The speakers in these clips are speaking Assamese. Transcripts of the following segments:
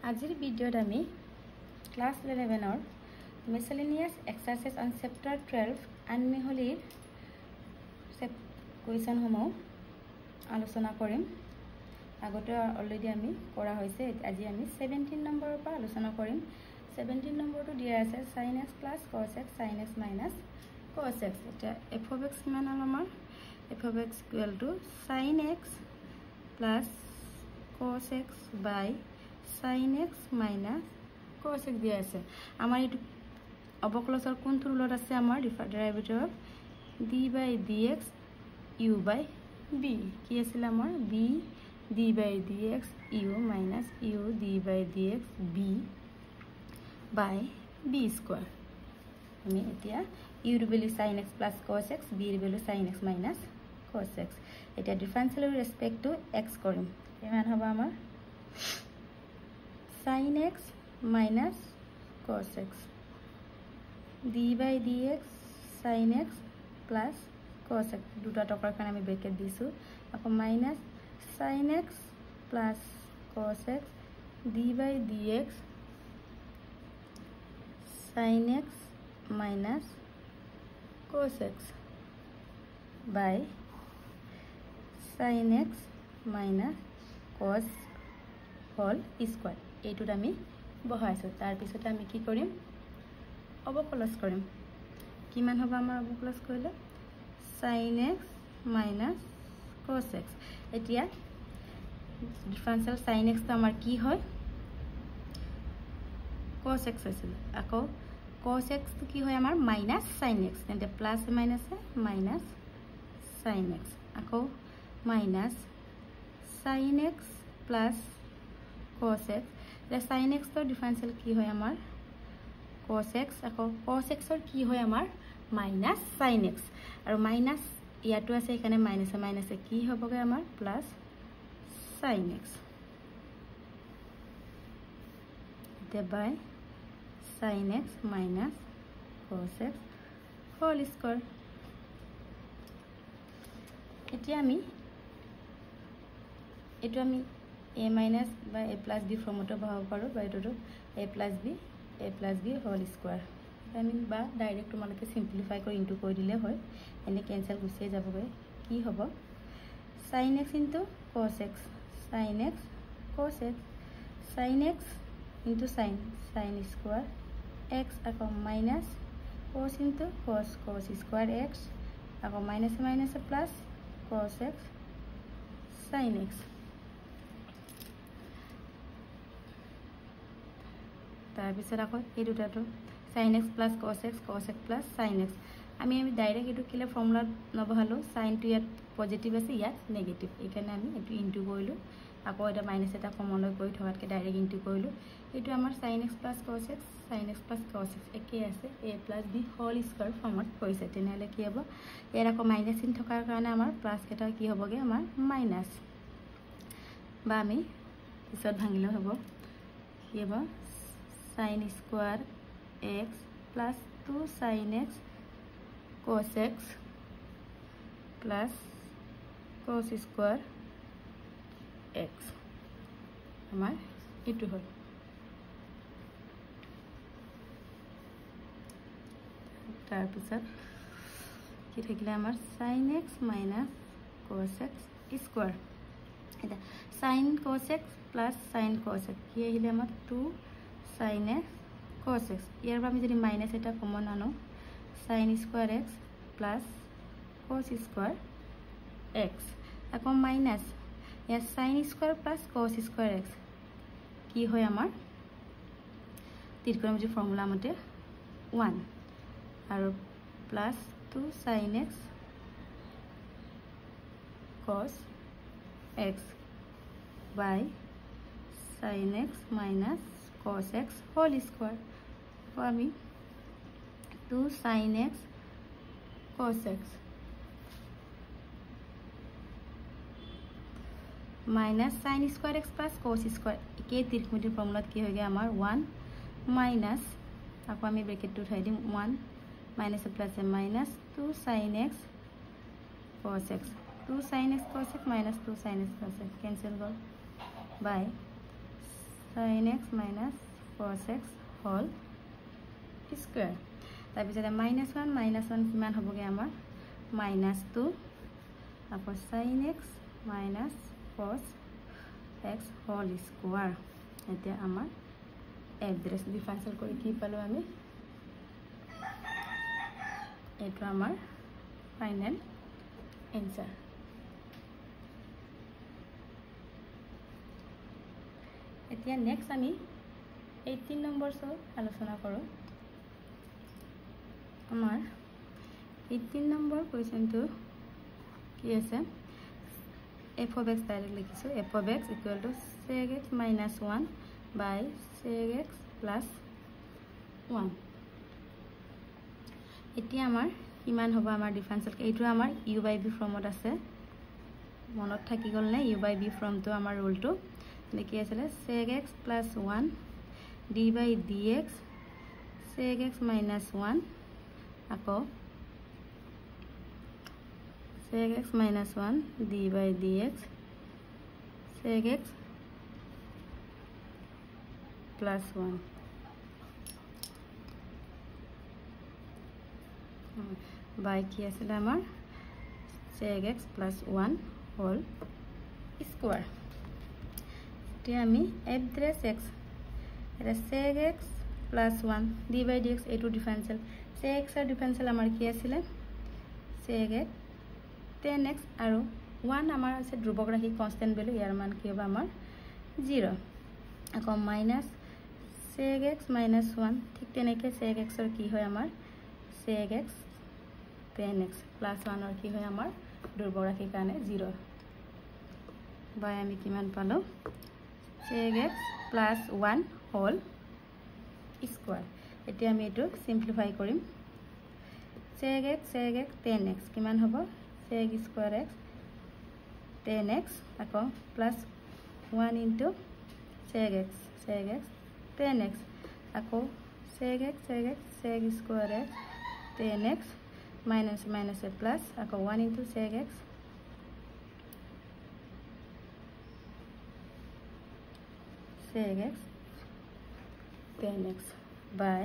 আজিৰ ভিডিঅ'ত আমি ক্লাছ 11ৰ মিসেলেনিয়াস এক্সাৰসাইজ অন চেপ্টাৰ 12 আনমিহলিৰ কুৱেশ্যন সমূহ আলোচনা কৰিম। আগতে অলৰেডি আমি কৰা হৈছে, আজি আমি 17 নম্বৰৰ পৰা আলোচনা কৰিম। 17 নম্বৰটো দিয়া আছে sin x plus cos x sin x minus cos x। এটা f of x কিমান হ'ল আমাৰ f of x equal to sin x plus cos x by sin x minus cos x দিয়া আছে। আমাৰ এই অবকলসৰ কোনটো ৰুলত আছে আমাৰ derivative of d by dx u by b কি আছিল আমাৰ b d by dx u minus u d by dx b by b square। আমি এতিয়া u ৰ value sin x plus cos x b ৰ value sin x minus cos x। এতিয়া ডিফাৰেন্সিয়েল ৰেসপেক্ট টু x কৰিম। কিমান হ'ব আমাৰ sin x minus cos x d by dx sin x plus cos x দুটা টকাৰ কাৰণে আমি ব্ৰেকেট দিছো, আকৌ minus sin x plus cos x d by dx sin x minus cos x by sin x minus cos whole square। এইটোত আমি বহাইছো। তাৰ পিছত আমি কি কৰিম অবকলস কৰিম। কিমান হ'ব আমাৰ অবকলস কৰিলে sin x minus cos x। এতিয়া ডিফাৰেন্সিয়েল sin x তো আমাৰ কি হয় cos x আছিল, আকৌ cos x তো কি হয় আমাৰ minus sin x, তেন্তে plus minus minus sin x, আকৌ minus sin x plus cos x। The sin x তো ডিফাৰেন্সিয়েল কি হয় আমাৰ cos x, আকৌ cos x ৰ কি হয় আমাৰ minus sin x, আৰু minus ইয়াতো আছে এখানে minus minus কি হ'বগে আমাৰ plus sin x by sin x minus cos x whole square। এতিয়া আমি এটো আমি a minus by a plus b ফৰ্মটো বহাব পাৰো, বা এটো a plus b whole square। আমি বা ডাইৰেক্ট তোমালোকে সিম্পলিফাই কৰি ইনটু কৰি দিলে হয়, এনে কেনসেল গুছিয়ে যাবগৈ। কি হ'ব sin x into cos x sin x cos x sin x into sin square x, আকৌ minus cos into cos square x, আকৌ minus minus plus cos x sin x। তাৰ পিছত আকৌ এই দুটাটো sin x plus cos x plus sin x। আমি ডাইৰেক্ট এটো কিলে ফৰ্মুলা নবহালো, sin টো ইয়াত পজিটিভ আছে ইয়াত নেগেটিভ, এখানে আমি এটো ইনটু কৰিলো, আকৌ এটা মাইনাস এটা কমন লৈ কৰি থৱাতকে ডাইৰেক্ট ইনটু কৰিলো। এটো আমাৰ sin x plus cos x একে আছে a plus b whole square ফৰ্মত হৈছে। তেনেহলে কি হ'ব এৰ আকৌ মাইনাস চিন থকাৰ কাৰণে আমাৰ প্লাস কেটা কি হ'বগে আমাৰ মাইনাস, বা আমি পিছত ভাঙিলে হ'ব কি হ'ব sin square x plus 2 sin x cos x plus cos square x আমাৰ এটো হ'ল। তাৰ পিছত কি থাকিলে আমাৰ sin x minus cos x square। এটা sin cos x plus sin cos x কি আহিলে আমাৰ 2 sin x cos x। ইয়াৰ পৰা আমি যদি মাইনাস এটা কমন আনো sin square x plus cos square x, আকৌ মাইনাস ইয়াৰ sin square plus cos square x কি হয় আমাৰ ত্ৰিকোণমিতিৰ ফৰ্মুলা মতে 1, আৰু plus 2 sin x cos x by sin x minus cos x whole square। তো আমি 2 sin x cos x minus sin square x plus cos square একে ত্ৰিকোণমিতিৰ ফৰ্মুলাত কি হয়গে আমাৰ 1 minus, আকৌ আমি ব্ৰেকেটটো উঠাই দিম 1 minus plus minus 2 sin x cos x 2 sin x cos x minus 2 sin x cos x cancel গ'ল by sin x minus cos x whole square. তাৰপিছতে -1 কিমান হ'বগে আমাৰ -2 আকৌ sin x minus cos x whole square. এতিয়া আমাৰ এড্ৰেছ ডিফাৰেন্সিয়েল কৰি কি পালো আমি এইটো আমাৰ ফাইনেল এনসাৰ. এতিয়া নেক্সট আমি 18 নম্বৰ আলোচনা কৰোঁ. আমাৰ 18 নম্বৰ কুৱেশ্যনটো কি আছে f of x ডাইৰেক্ট লিখিছোঁ. f of x equal to sec x minus 1 by sec x plus 1. এতিয়া আমাৰ কিমান হ'ব আমাৰ ডিফাৰেন্সিয়েল এইটো আমাৰ u by b ফৰ্মত আছে. মনত থাকি গ'ল নে u by b ফৰ্মটো আমাৰ ৰুলটো লিখি আছিলে sec x plus 1 d by dx sec x minus 1 আকৌ sec x minus 1 d by dx sec x plus 1 by কি আছিল আমাৰ sec x plus 1 whole square. এতিয়া আমি এড্ৰেছ x এটা sec x plus 1 d by dx এইটো ডিফাৰেন্সিয়েল sec x এৰ ডিফাৰেন্সিয়াল আমাৰ কি আছিলে sec x tan x আৰু 1 আমাৰ আছে ধ্ৰুবক ৰাশি কনস্ট্যান্ট ভ্যালু ইয়াৰ মান কি হ'ব আমাৰ 0 আকৌ মাইনাস sec x minus 1 ঠিক তেনেকৈ sec x এর কি হয় আমাৰ sec x tan x plus 1 এৰ কি হয় আমাৰ ধ্ৰুবক ৰাশিৰ কাৰণে 0 বাই আমি কিমান পালো sec x plus 1 whole square. এতিয়া আমি এটো সিম্পলিফাই কৰিম sec x tan x কিমান হ'ব sec square x tan x আকৌ plus 1 into sec x tan x আকৌ sec x sec square x tan x minus a plus আকৌ 1 into sec x tan x by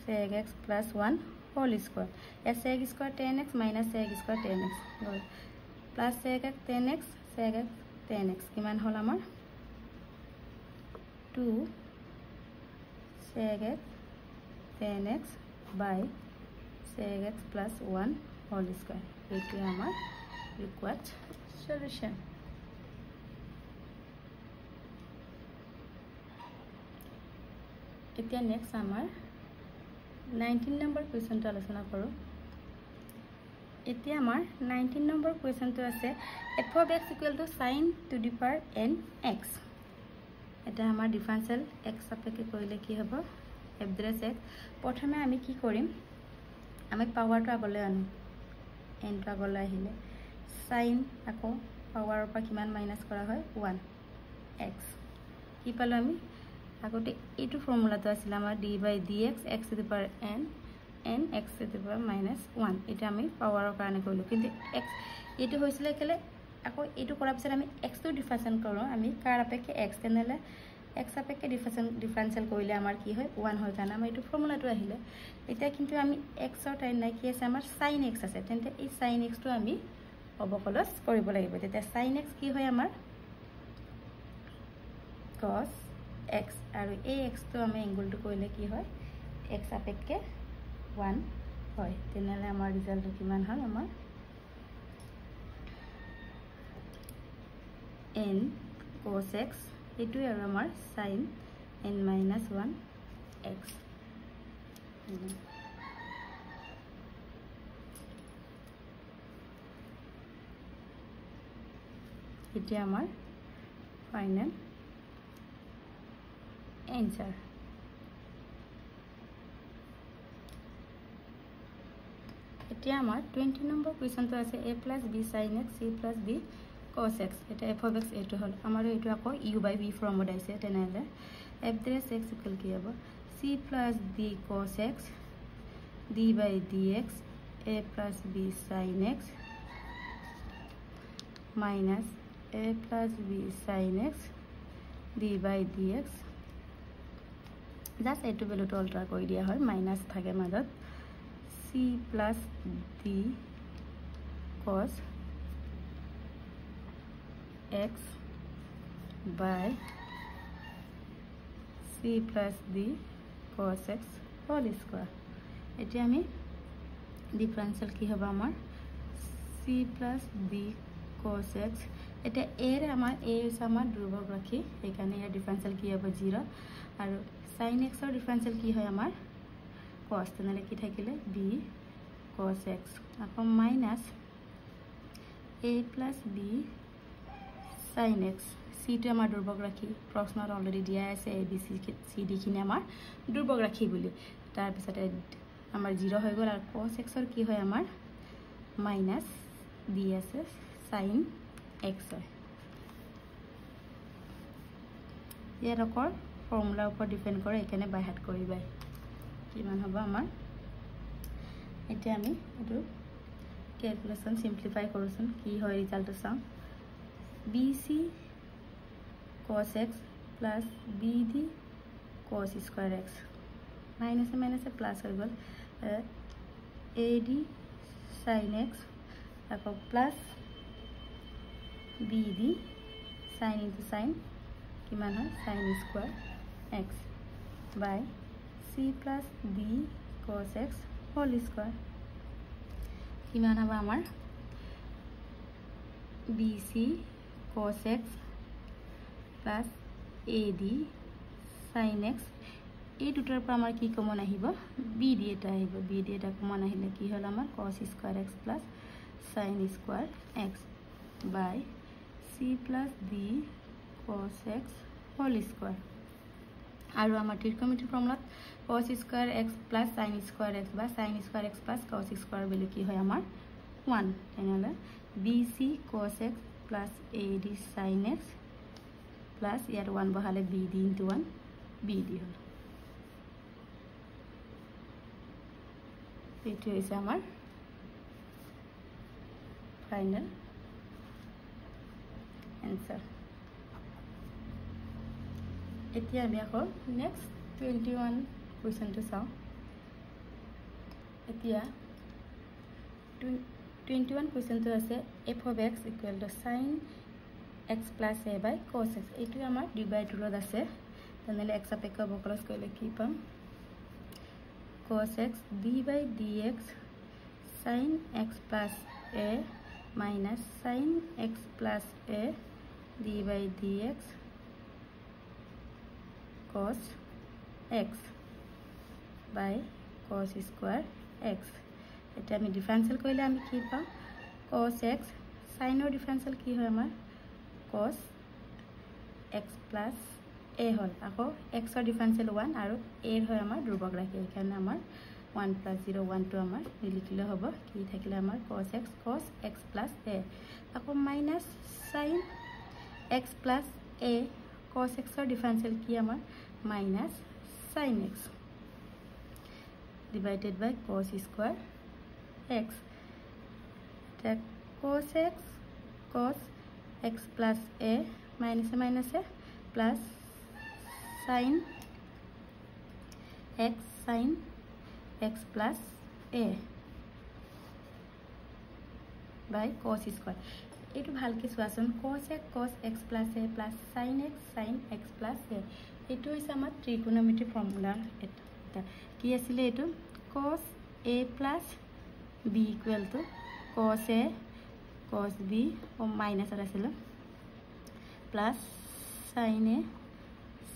sec x plus 1 whole square. Yes, sec square tan x minus sec square tan x plus sec x tan x কিমান হল আমাৰ 2 sec x tan x by sec x plus 1 whole square. এইটো আমাৰ required solution. এতিয়া নেক্সট আমাৰ 19 নম্বৰ কুৱেশ্যনটো আলোচনা কৰোঁ. এতিয়া আমাৰ 19 নম্বৰ কুৱেশ্যনটো আছে f of x equal to sin to the power n x. এটা আমাৰ ডিফাৰেন্সিয়েল x সাপেক্ষে কৰিলে কি হ'ব এড্ৰেছ x. প্ৰথমে আমি কি কৰিম আমি পাৱাৰটো আগলৈ আনো n টো আগলৈ আহিলে sin আকৌ পাৱাৰৰ পৰা কিমান মাইনাস কৰা হয় 1 x কি পালো আমি আগতে এইটো ফৰ্মুলাটো আছিল আমাৰ d by dx x to the power n x to the power minus 1 এটা আমি পাৱাৰৰ কাৰণে কৰিলো কিন্তু x এইটো হৈছিল কেলে আকৌ এইটো কৰাৰ পিছত আমি x টো ডিফাৰেন্সিয়েল কৰো আমি কাৰ আপেক্ষে x তেনেলে x আপেক্ষে ডিফাৰেন্সিয়েল কৰিলে আমাৰ কি হয় 1 হয় কাৰণে আমাৰ এইটো ফৰ্মুলাটো আহিলে এতিয়া কিন্তু আমি x ৰ টাইম নাই কি আছে আমাৰ sin x আছে তেন্তে এই sin x টো আমি অবকলস কৰিব লাগিব তেতিয়া sin x কি হয় আমাৰ cos x আৰু এই x তো আমি এংগলটো কৰিলে কি হয় x আপেক্ষে 1 হয় তেনেলে আমাৰ ৰিজাল্ট কিমান হ'ল আমাৰ n cos x এটো আৰু আমাৰ sin n minus 1 x এতিয়া আমাৰ ফাইনাল answer. এতিয়া আমাৰ 20 নম্বৰ কুৱেশ্যনটো আছে a plus b sin x c plus b cos x. এটা f of x এইটো হল আমাৰ এইটো আকৌ u by b ফৰ্মত আছে তেনেলে f dash x ইকুৱেল কি হ'ব c plus d cos x d by dx a plus b sin x minus a plus b sin x D by D X just এইটো ভেলুটো অল্টাৰ কৰি দিয়া হয় মাইনাছ থাকে মাজত C plus D cos X by C plus D cos X whole square এতিয়া আমি ডিফাৰেঞ্চিয়েল কি হ'ব আমাৰ C plus D cos X এতিয়া এৰ আমাৰ এ হৈছে আমাৰ ধ্ৰুৱক ৰাশি সেইকাৰণে ইয়াৰ ডিফাৰেঞ্চিয়েল কি হ'ব 0 আৰু সাইন এক্সৰ ডিফাৰেঞ্চিয়েল কি হয় আমাৰ কজ তেনেহ'লে কি থাকিলে বি কজ এক্স আকৌ minus A plus B sine x সিটো আমাৰ ধ্ৰুৱক ৰাশি প্ৰশ্নত অলৰেডি দিয়া আছে এ বি চি ডিখিনি আমাৰ ধ্ৰুৱক ৰাশি বুলি তাৰপিছতে আমাৰ 0 হৈ গ'ল আৰু কজ এক্সৰ কি হয় আমাৰ মাইনাছ দি আছে সাইন এক্স হয় ইয়াৰ অকৰ ফৰ্মুলাৰ ওপৰত ডিপেণ্ড কৰে এইকাৰণে বাই হাত কৰিবাই কিমান হ'ব আমাৰ এতিয়া আমি এইটো ক্যালকুলেশন সিম্পলিফাই কৰোচোন কি হয় ৰিজাল্টটো চাওঁ BC cos x plus BD cos square x minus plus হৈ গ'ল AD sin x আকৌ plus BD sin into sin কিমান হয় sin square x by C plus D cos x whole square কিমান হ'ব আমাৰ BC cos x plus AD sin x এই দুটাৰ পৰা আমাৰ কি কমন আহিব BD এটা আহিব BD এটা কমন আহিলে কি হ'ল আমাৰ cos square x plus sin square x by C plus D cos x whole square আৰু আমাৰ ত্ৰিকোণমিতিৰ ফৰ্মুলাত cos square x plus sin square x বা sin square x plus cos square value কি হয় আমাৰ 1 তেনেহলে BC cos x plus AD sin x plus ইয়াত 1 বহালে BD into 1 BD হল এইটো হৈছে আমাৰ ফাইনাল answer এতিয়া আমি আকৌ নেক্সট 21 কোৱেশ্চনটো চাওঁ এতিয়া 21 কোৱেশ্চনটো আছে f of x equal to sin x plus a by cos x এইটো আমাৰ ডিভাইড ৰুলত আছে তেনেহলে x সাপেক্ষে অবকলন কৰিলে কি পাম cos x d by dx sin x plus a minus sin x plus a d by dx cos x by cos square x এটা আমি ডিফাৰেন্সিয়েল কৰিলে আমি কি পাম cos x সাইনৰ ডিফাৰেন্সিয়েল কি হয় আমাৰ cos x plus a হল আকৌ x ৰ ডিফাৰেন্সিয়েল 1 আৰু a হয় আমাৰ ধ্ৰুৱক ৰাশি এখানে আমাৰ 1 plus 0 1 to আমাৰ লিখিলে হ'ব কি থাকিলে আমাৰ cos x plus a আকৌ minus sin x plus a cos x ৰ ডিফাৰেন্সিয়েল কি আমাৰ minus sin x divided by cos square x take cos x plus a minus a plus sin x plus a by cos square এইটো ভালকে চোৱাচোন cos x plus a plus sin x plus a এইটো হৈছে আমাৰ ত্ৰিকোণমিতিৰ ফৰ্মুলা এটা কি আছিল এইটো cos a plus b equal to cos a cos b ও মাইনাস আছিল plus sin a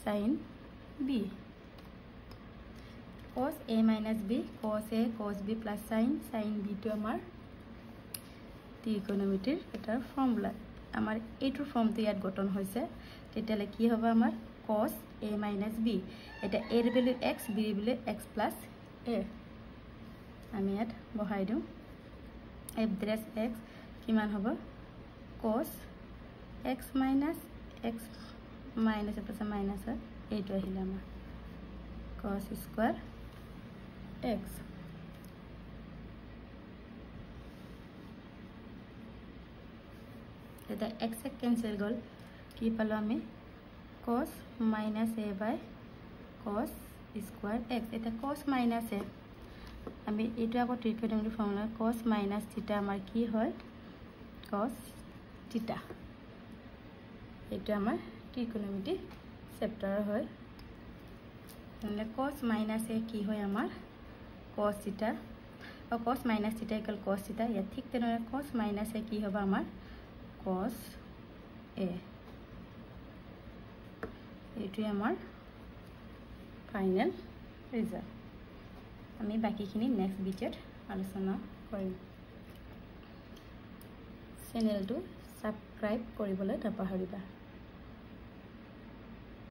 sin b cos a minus b cos a cos b plus sin b to আমাৰ ত্ৰিকোণমিতিৰ এটা ফৰ্মুলা আমাৰ এইটোৰ ফৰ্মটো ইয়াত গঠন হৈছে তেতিয়ালে কি হ'ব আমাৰ cos a minus b এটা a ৰ ভ্যালু x b ৰ ভ্যালু x plus a আমি ইয়াত বহাই দিওঁ f dash x কিমান হ'ব cos x minus plus minus এইটো আহিলে আমাৰ cos square x এটা x cancel গল কি পালো আমি cos minus a by cos square x. এটা cos minus a আমি এইটো আকৌ ট্ৰিগনোমেট্ৰি ফৰ্মুলা cos minus theta আমাৰ কি হয় cos theta এইটো আমাৰ ট্ৰিগনোমেট্ৰি চেপ্টাৰ হয় মানে cos minus a কি হয় আমাৰ cos theta और cos minus theta equal cos theta या ठीक तेने cos minus a की होगा हमार cos a ये तो हमार फाइनल रिजल्ट हमें बाकी किन्हीं नेक्स्ट वीडियो आलोचना करें चैनल तो सब्सक्राइब करी बोले ना पाहरिबा।